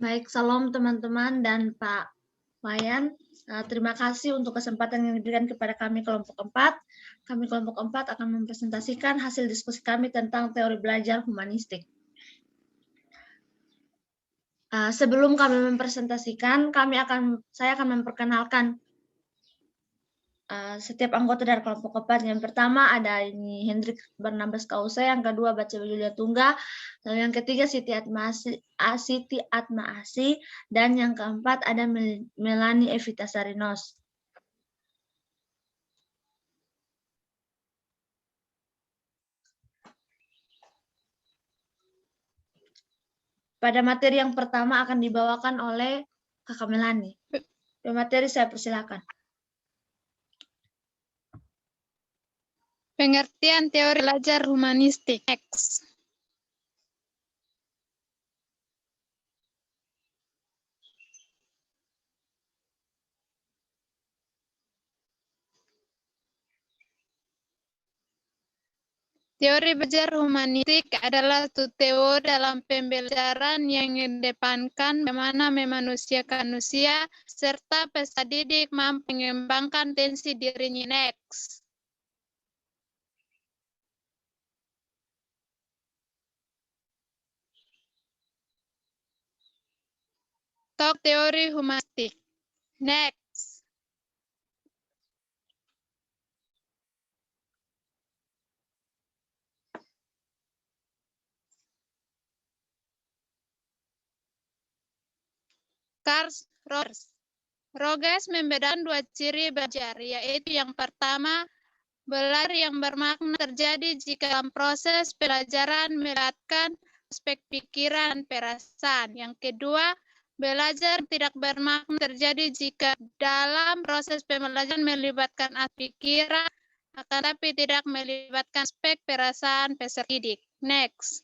Baik, salam teman-teman dan Pak Wayan. Terima kasih untuk kesempatan yang diberikan kepada kami kelompok 4. Kami kelompok 4 akan mempresentasikan hasil diskusi kami tentang teori belajar humanistik. Sebelum kami mempresentasikan, saya akan memperkenalkan setiap anggota dari kelompok 4. Yang pertama ada ini Hendrik Barnabas Kause, yang kedua Baca Julia Tungga, lalu yang ketiga Siti Atma Asi, dan yang keempat ada Melanie Evita Sarinos. Pada materi yang pertama akan dibawakan oleh Kakak Melanie. Materi saya persilakan. Pengertian teori belajar humanistik. X. Teori belajar humanistik adalah suatu teori dalam pembelajaran yang mengedepankan bagaimana memanusiakan manusia serta peserta didik mampu mengembangkan potensi dirinya. Next. Talk teori humanistik. Next. Karl Rogers membedakan dua ciri belajar, yaitu yang pertama, belajar yang bermakna terjadi jika dalam proses pelajaran melibatkan aspek pikiran dan perasaan. Yang kedua, belajar tidak bermakna terjadi jika dalam proses pembelajaran melibatkan aspek pikiran, akan tapi tidak melibatkan aspek perasaan peserta didik. Next.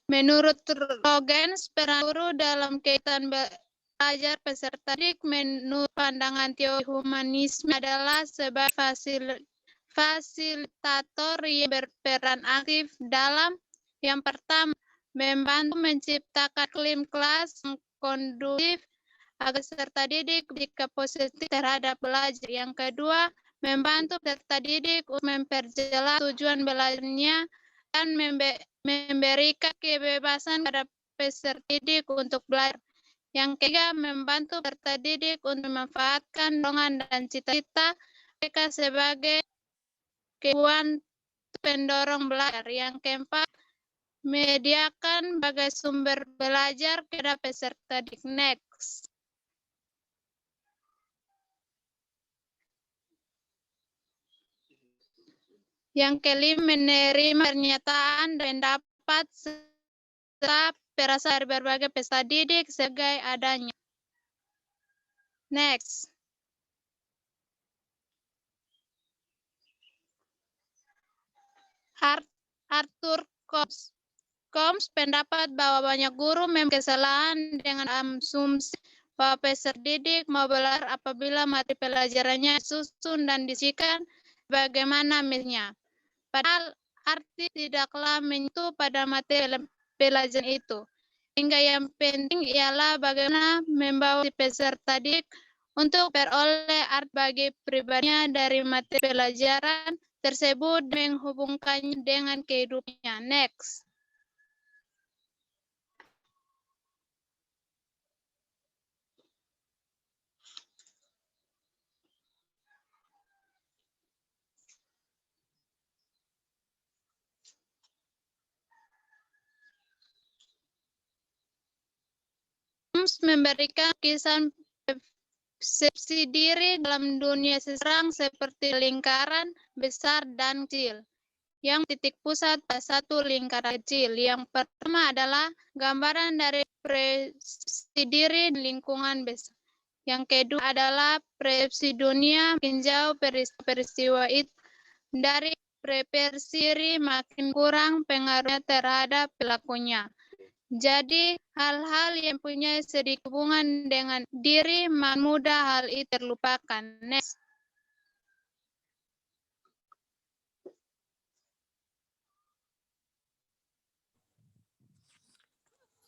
Menurut Rogers, peran guru dalam kaitan belajar peserta didik menurut pandangan teori humanisme adalah sebagai fasilitator yang berperan aktif dalam yang pertama, membantu menciptakan iklim kelas yang kondusif agar peserta didik bersikap positif terhadap belajar. Yang kedua, membantu peserta didik untuk memperjelas tujuan belajarnya dan memberikan kebebasan pada peserta didik untuk belajar. Yang ketiga, membantu peserta didik untuk memanfaatkan dorongan dan cita-cita mereka sebagai kemampuan pendorong belajar. Yang keempat, menyediakan sebagai sumber belajar kepada peserta didik. Next. Yang kelima, menerima pernyataan dan pendapat serta perasaan dari berbagai peserta didik sebagai adanya. Next. Arthur Combs pendapat bahwa banyak guru memiliki kesalahan dengan asumsi bahwa peserta didik mau belajar apabila materi pelajarannya disusun dan disikan bagaimana misalnya. Padahal arti tidaklah menyentuh pada materi pelajaran itu. Hingga yang penting ialah bagaimana membawa si peserta didik untuk beroleh arti bagi pribadinya dari materi pelajaran tersebut menghubungkannya dengan kehidupannya. Next. Memberikan kisah persepsi diri dalam dunia seseorang seperti lingkaran besar dan kecil. Yang titik pusat pada satu lingkaran kecil. Yang pertama adalah gambaran dari persepsi diri di lingkungan besar. Yang kedua adalah persepsi dunia, meninjau peristiwa itu dari preferensi makin kurang pengaruhnya terhadap pelakunya. Jadi, hal-hal yang punya sedikit hubungan dengan diri mudah hal itu terlupakan. Next.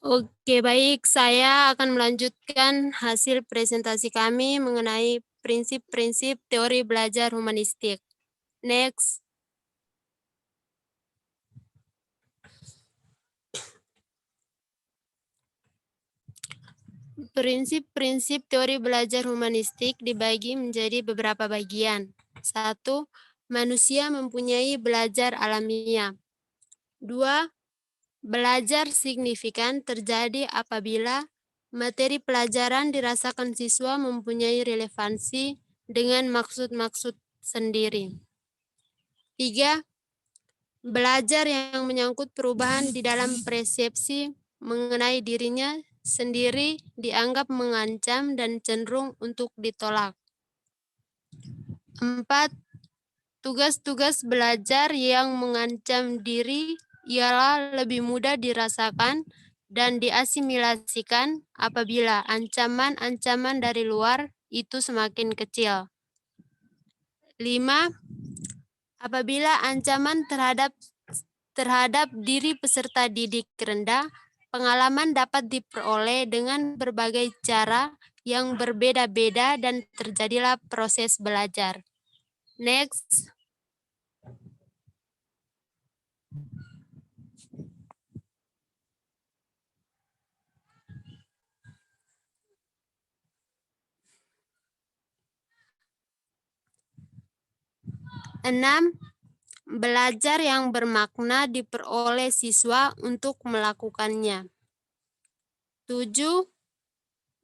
Oke, baik. Saya akan melanjutkan hasil presentasi kami mengenai prinsip-prinsip teori belajar humanistik. Next. Prinsip-prinsip teori belajar humanistik dibagi menjadi beberapa bagian. 1. Manusia mempunyai belajar alamiah. 2. Belajar signifikan terjadi apabila materi pelajaran dirasakan siswa mempunyai relevansi dengan maksud-maksud sendiri. 3. Belajar yang menyangkut perubahan di dalam persepsi mengenai dirinya sendiri dianggap mengancam dan cenderung untuk ditolak. 4. Tugas-tugas belajar yang mengancam diri ialah lebih mudah dirasakan dan diasimilasikan apabila ancaman-ancaman dari luar itu semakin kecil. 5. Apabila ancaman terhadap diri peserta didik rendah, pengalaman dapat diperoleh dengan berbagai cara yang berbeda-beda dan terjadilah proses belajar. Next. Enam, belajar yang bermakna diperoleh siswa untuk melakukannya. 7.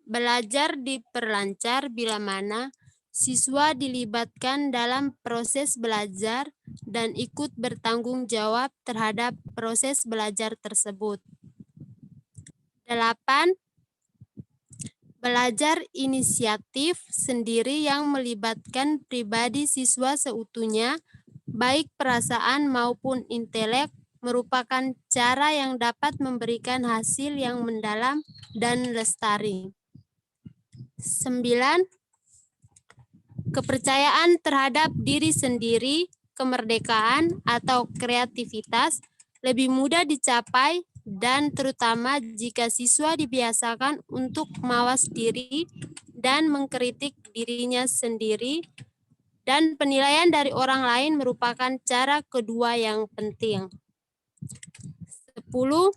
Belajar diperlancar bila mana siswa dilibatkan dalam proses belajar dan ikut bertanggung jawab terhadap proses belajar tersebut. 8. Belajar inisiatif sendiri yang melibatkan pribadi siswa seutuhnya, baik perasaan maupun intelek, merupakan cara yang dapat memberikan hasil yang mendalam dan lestari. 9. Kepercayaan terhadap diri sendiri, kemerdekaan atau kreativitas lebih mudah dicapai dan terutama jika siswa dibiasakan untuk mawas diri dan mengkritik dirinya sendiri, dan penilaian dari orang lain merupakan cara kedua yang penting. 10.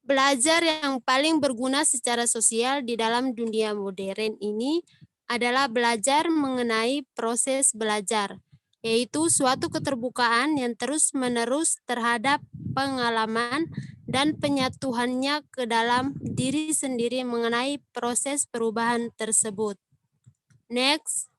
Belajar yang paling berguna secara sosial di dalam dunia modern ini adalah belajar mengenai proses belajar, yaitu suatu keterbukaan yang terus-menerus terhadap pengalaman dan penyatuannya ke dalam diri sendiri mengenai proses perubahan tersebut. Next.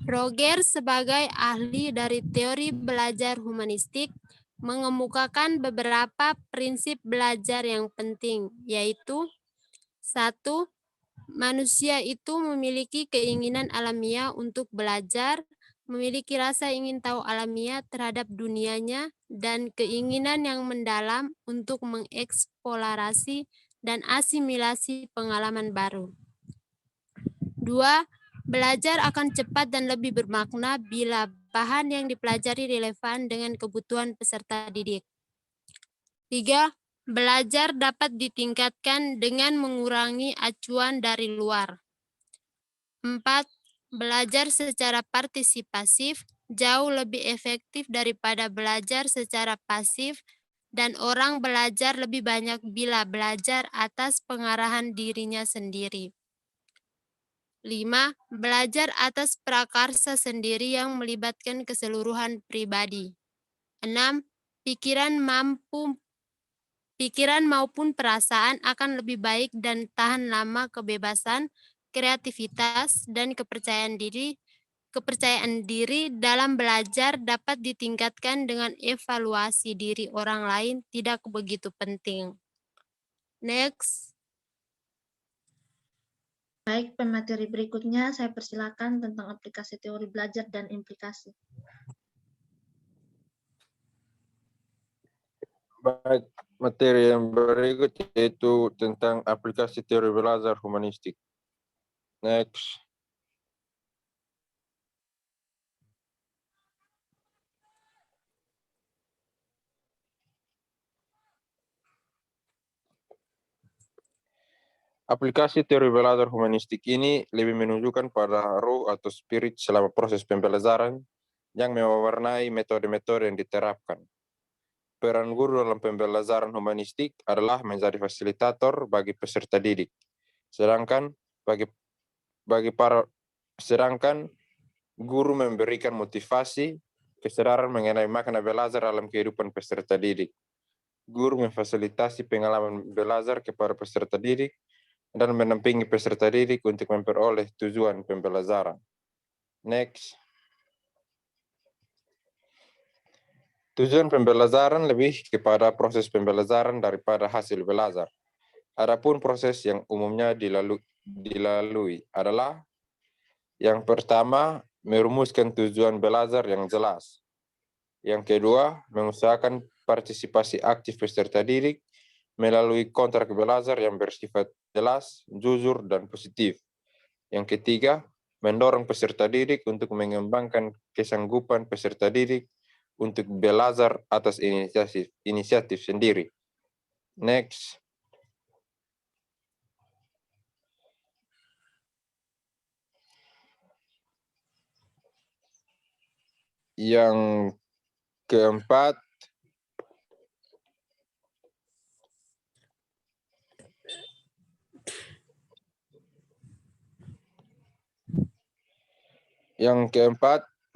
Roger sebagai ahli dari teori belajar humanistik mengemukakan beberapa prinsip belajar yang penting, yaitu 1. Manusia itu memiliki keinginan alamiah untuk belajar, memiliki rasa ingin tahu alamiah terhadap dunianya, dan keinginan yang mendalam untuk mengeksplorasi dan asimilasi pengalaman baru. 2. Belajar akan cepat dan lebih bermakna bila bahan yang dipelajari relevan dengan kebutuhan peserta didik. 3. Belajar dapat ditingkatkan dengan mengurangi acuan dari luar. 4. Belajar secara partisipasif jauh lebih efektif daripada belajar secara pasif, dan orang belajar lebih banyak bila belajar atas pengarahan dirinya sendiri. 5. Belajar atas prakarsa sendiri yang melibatkan keseluruhan pribadi. 6. Pikiran maupun perasaan akan lebih baik dan tahan lama kebebasan, kreativitas, dan kepercayaan diri Kepercayaan diri dalam belajar dapat ditingkatkan dengan evaluasi diri orang lain tidak begitu penting. Next. Baik, pemateri berikutnya saya persilakan tentang aplikasi teori belajar dan implikasi. Baik, materi yang berikut yaitu tentang aplikasi teori belajar humanistik. Next. Aplikasi teori belajar humanistik ini lebih menunjukkan pada roh atau spirit selama proses pembelajaran yang mewarnai metode-metode yang diterapkan. Peran guru dalam pembelajaran humanistik adalah menjadi fasilitator bagi peserta didik. Sedangkan guru memberikan motivasi, kesadaran mengenai makna belajar dalam kehidupan peserta didik. Guru memfasilitasi pengalaman belajar kepada peserta didik dan mendampingi peserta didik untuk memperoleh tujuan pembelajaran. Next. Tujuan pembelajaran lebih kepada proses pembelajaran daripada hasil belajar. Adapun proses yang umumnya dilalui adalah yang pertama, merumuskan tujuan belajar yang jelas. Yang kedua, mengusahakan partisipasi aktif peserta didik melalui kontrak belajar yang bersifat jelas, jujur, dan positif. Yang ketiga, mendorong peserta didik untuk mengembangkan kesanggupan peserta didik untuk belajar atas inisiatif sendiri. Next. Yang keempat,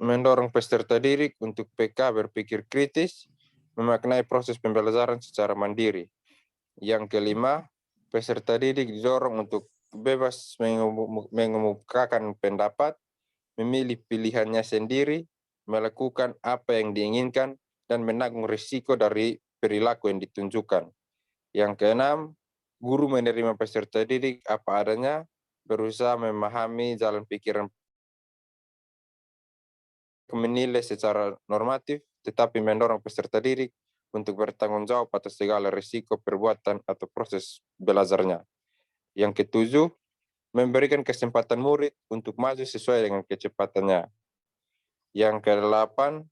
mendorong peserta didik untuk PK berpikir kritis, memaknai proses pembelajaran secara mandiri. Yang kelima, peserta didik didorong untuk bebas mengemukakan pendapat, memilih pilihannya sendiri, melakukan apa yang diinginkan, dan menanggung risiko dari perilaku yang ditunjukkan. Yang keenam, guru menerima peserta didik apa adanya, berusaha memahami jalan pikiran, menilai secara normatif, tetapi mendorong peserta didik untuk bertanggung jawab atas segala risiko perbuatan atau proses belajarnya. Yang ketujuh, memberikan kesempatan murid untuk maju sesuai dengan kecepatannya. Yang kedelapan,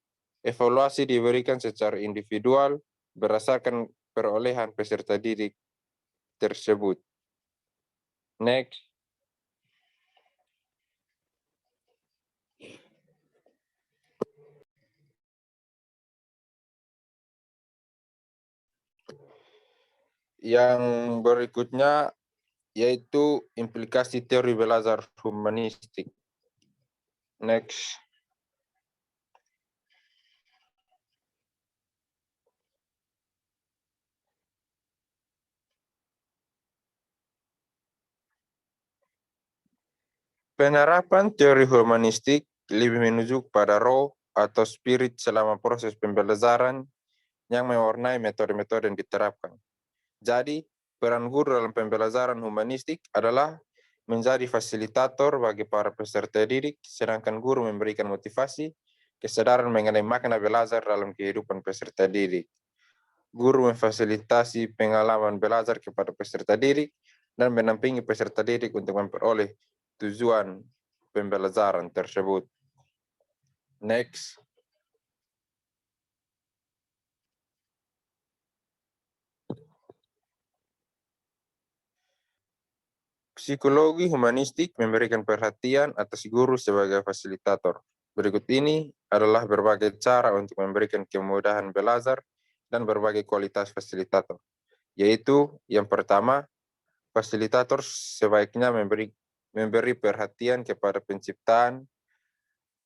evaluasi diberikan secara individual berdasarkan perolehan peserta didik tersebut. Next. Yang berikutnya yaitu implikasi teori belajar humanistik. Next. Penerapan teori humanistik lebih menunjuk pada roh atau spirit selama proses pembelajaran yang mewarnai metode-metode yang diterapkan. Jadi, peran guru dalam pembelajaran humanistik adalah menjadi fasilitator bagi para peserta didik, sedangkan guru memberikan motivasi, kesadaran mengenai makna belajar dalam kehidupan peserta didik. Guru memfasilitasi pengalaman belajar kepada peserta didik dan mendampingi peserta didik untuk memperoleh tujuan pembelajaran tersebut. Next. Psikologi humanistik memberikan perhatian atas guru sebagai fasilitator. Berikut ini adalah berbagai cara untuk memberikan kemudahan belajar dan berbagai kualitas fasilitator. Yaitu yang pertama, fasilitator sebaiknya memberi perhatian kepada penciptaan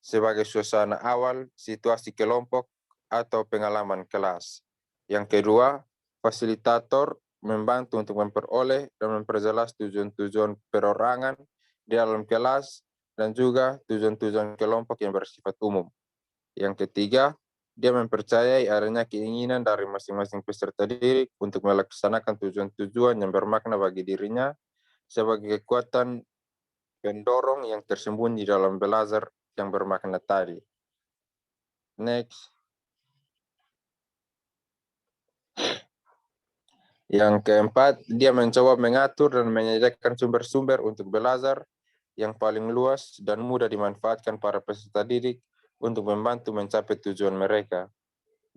sebagai suasana awal, situasi kelompok, atau pengalaman kelas. Yang kedua, fasilitator membantu untuk memperoleh dan memperjelas tujuan-tujuan perorangan di dalam kelas dan juga tujuan-tujuan kelompok yang bersifat umum. Yang ketiga, dia mempercayai adanya keinginan dari masing-masing peserta didik untuk melaksanakan tujuan-tujuan yang bermakna bagi dirinya sebagai kekuatan pendorong yang tersembunyi dalam belajar yang bermakna tadi. Next. Yang keempat, dia mencoba mengatur dan menyediakan sumber-sumber untuk belajar yang paling luas dan mudah dimanfaatkan para peserta didik untuk membantu mencapai tujuan mereka.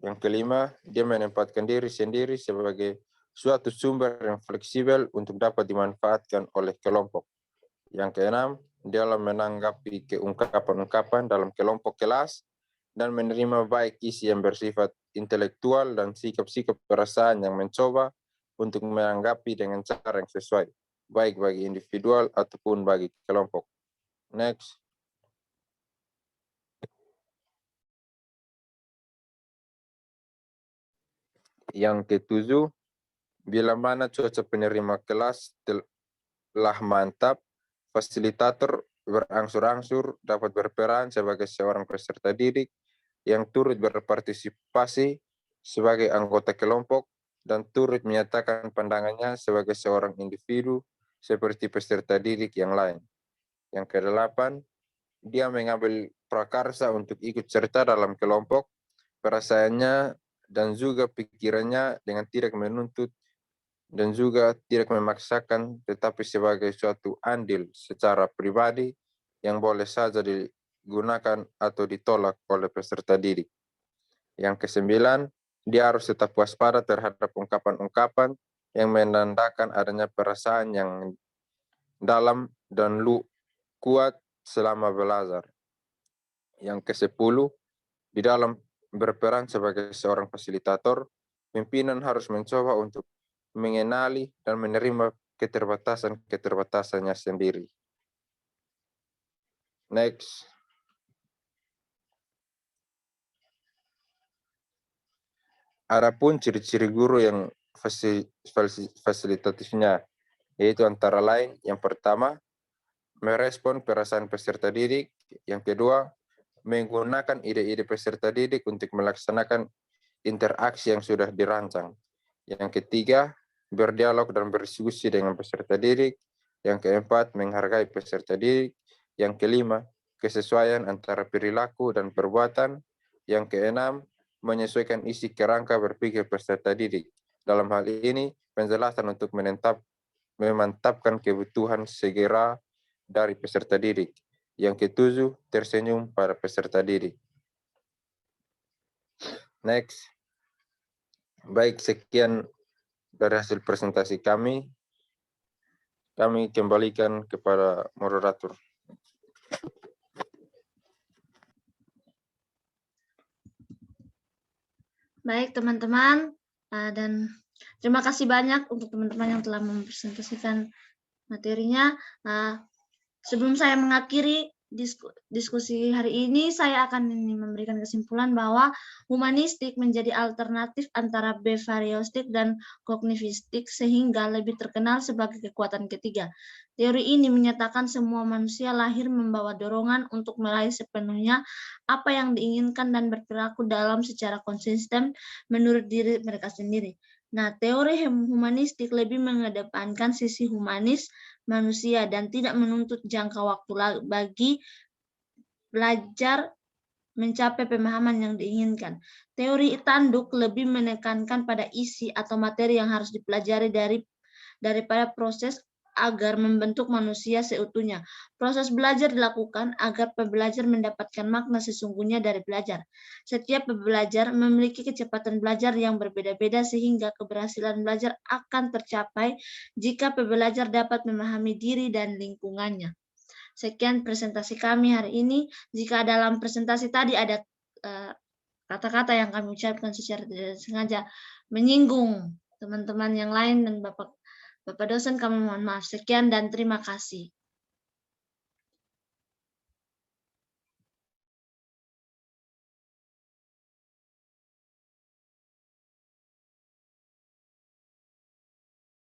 Yang kelima, dia menempatkan diri sendiri sebagai suatu sumber yang fleksibel untuk dapat dimanfaatkan oleh kelompok. Yang keenam, dalam menanggapi keungkapan-ungkapan dalam kelompok kelas dan menerima baik isi yang bersifat intelektual dan sikap-sikap perasaan yang mencoba untuk menanggapi dengan cara yang sesuai, baik bagi individual ataupun bagi kelompok. Next. Yang ketujuh, bila mana cuaca penerima kelas telah mantap, fasilitator berangsur-angsur dapat berperan sebagai seorang peserta didik yang turut berpartisipasi sebagai anggota kelompok dan turut menyatakan pandangannya sebagai seorang individu seperti peserta didik yang lain. Yang kedelapan, dia mengambil prakarsa untuk ikut serta dalam kelompok, perasaannya dan juga pikirannya dengan tidak menuntut dan juga tidak memaksakan, tetapi sebagai suatu andil secara pribadi yang boleh saja digunakan atau ditolak oleh peserta didik. Yang kesembilan, dia harus tetap waspada terhadap ungkapan-ungkapan yang menandakan adanya perasaan yang dalam dan kuat selama belajar. Yang ke-10, di dalam berperan sebagai seorang fasilitator, pimpinan harus mencoba untuk mengenali dan menerima keterbatasan-keterbatasannya sendiri. Next. Adapun ciri-ciri guru yang fasilitatifnya, yaitu antara lain, yang pertama, merespon perasaan peserta didik. Yang kedua, menggunakan ide-ide peserta didik untuk melaksanakan interaksi yang sudah dirancang. Yang ketiga, berdialog dan berdiskusi dengan peserta didik. Yang keempat, menghargai peserta didik. Yang kelima, kesesuaian antara perilaku dan perbuatan. Yang keenam, menyesuaikan isi kerangka berpikir peserta didik. Dalam hal ini, penjelasan untuk memantapkan kebutuhan segera dari peserta didik. Yang ketujuh, tersenyum pada peserta didik. Next. Baik, sekian dari hasil presentasi kami. Kami kembalikan kepada moderator. Baik teman-teman, dan terima kasih banyak untuk teman-teman yang telah mempresentasikan materinya. Sebelum saya mengakhiri diskusi hari ini, saya akan memberikan kesimpulan bahwa humanistik menjadi alternatif antara behavioristik dan kognitistik sehingga lebih terkenal sebagai kekuatan ketiga. Teori ini menyatakan semua manusia lahir membawa dorongan untuk meraih sepenuhnya apa yang diinginkan dan berperilaku dalam secara konsisten menurut diri mereka sendiri. Nah, teori humanistik lebih mengedepankan sisi humanis manusia dan tidak menuntut jangka waktu bagi belajar mencapai pemahaman yang diinginkan. Teori tanduk lebih menekankan pada isi atau materi yang harus dipelajari daripada proses agar membentuk manusia seutuhnya. Proses belajar dilakukan agar pembelajar mendapatkan makna sesungguhnya dari belajar. Setiap pembelajar memiliki kecepatan belajar yang berbeda-beda sehingga keberhasilan belajar akan tercapai jika pembelajar dapat memahami diri dan lingkungannya. Sekian presentasi kami hari ini. Jika dalam presentasi tadi ada kata-kata yang kami ucapkan secara tidak sengaja menyinggung teman-teman yang lain dan Bapak dosen, kami mohon maaf. Sekian dan terima kasih.